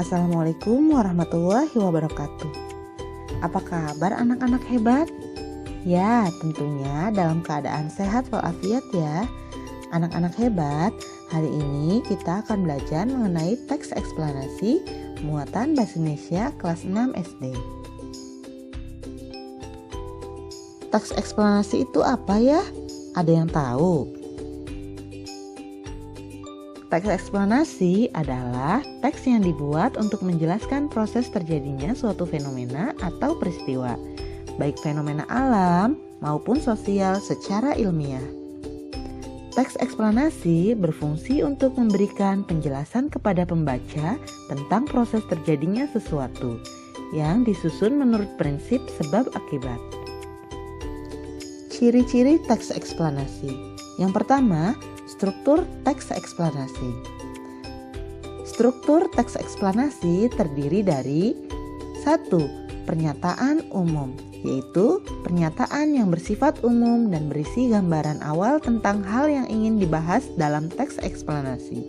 Assalamualaikum warahmatullahi wabarakatuh. Apa kabar anak-anak hebat? Ya, tentunya dalam keadaan sehat walafiat ya. Anak-anak hebat, hari ini kita akan belajar mengenai teks eksplanasi muatan Bahasa Indonesia kelas 6 SD. Teks eksplanasi itu apa ya? Ada yang tahu? Teks eksplanasi adalah teks yang dibuat untuk menjelaskan proses terjadinya suatu fenomena atau peristiwa, baik fenomena alam maupun sosial secara ilmiah. Teks eksplanasi berfungsi untuk memberikan penjelasan kepada pembaca tentang proses terjadinya sesuatu yang disusun menurut prinsip sebab akibat. Ciri-ciri teks eksplanasi. Yang pertama, struktur teks eksplanasi. Struktur teks eksplanasi terdiri dari 1. Pernyataan umum, yaitu pernyataan yang bersifat umum dan berisi gambaran awal tentang hal yang ingin dibahas dalam teks eksplanasi.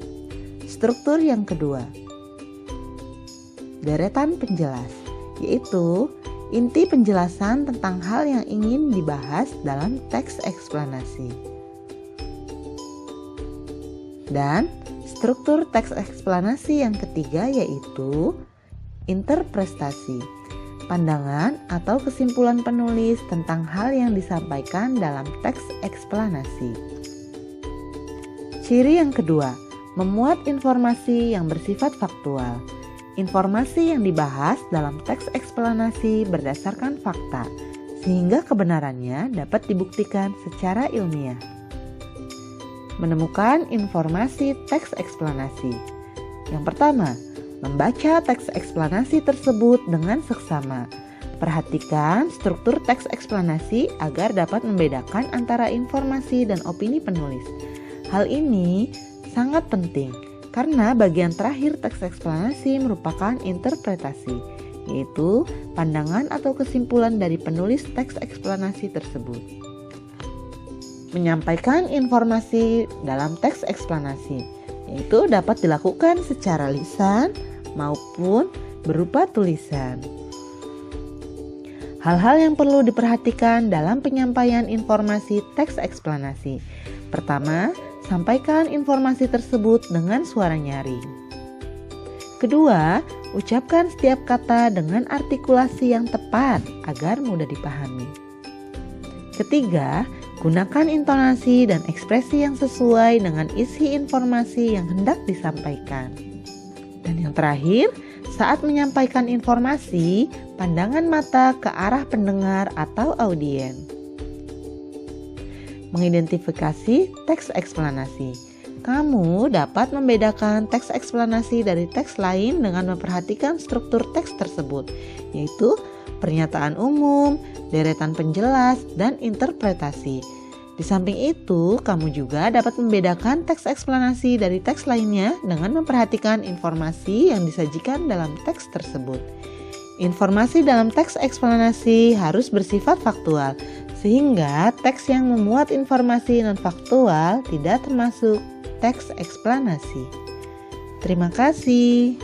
Struktur yang kedua, deretan penjelas, yaitu inti penjelasan tentang hal yang ingin dibahas dalam teks eksplanasi. Dan struktur teks eksplanasi yang ketiga yaitu interpretasi, pandangan atau kesimpulan penulis tentang hal yang disampaikan dalam teks eksplanasi. Ciri yang kedua, memuat informasi yang bersifat faktual. Informasi yang dibahas dalam teks eksplanasi berdasarkan fakta, sehingga kebenarannya dapat dibuktikan secara ilmiah. Menemukan informasi teks eksplanasi. Yang pertama, membaca teks eksplanasi tersebut dengan seksama. Perhatikan struktur teks eksplanasi agar dapat membedakan antara informasi dan opini penulis. Hal ini sangat penting karena bagian terakhir teks eksplanasi merupakan interpretasi, yaitu pandangan atau kesimpulan dari penulis teks eksplanasi tersebut. Menyampaikan informasi dalam teks eksplanasi, yaitu dapat dilakukan secara lisan maupun berupa tulisan. Hal-hal yang perlu diperhatikan dalam penyampaian informasi teks eksplanasi. Pertama, sampaikan informasi tersebut dengan suara nyaring. Kedua, ucapkan setiap kata dengan artikulasi yang tepat agar mudah dipahami. Ketiga, gunakan intonasi dan ekspresi yang sesuai dengan isi informasi yang hendak disampaikan. Dan yang terakhir, saat menyampaikan informasi, pandangan mata ke arah pendengar atau audien. Mengidentifikasi teks eksplanasi. Kamu dapat membedakan teks eksplanasi dari teks lain dengan memperhatikan struktur teks tersebut, yaitu pernyataan umum, deretan penjelas, dan interpretasi. Di samping itu, kamu juga dapat membedakan teks eksplanasi dari teks lainnya dengan memperhatikan informasi yang disajikan dalam teks tersebut. Informasi dalam teks eksplanasi harus bersifat faktual, sehingga teks yang memuat informasi non-faktual tidak termasuk teks eksplanasi. Terima kasih.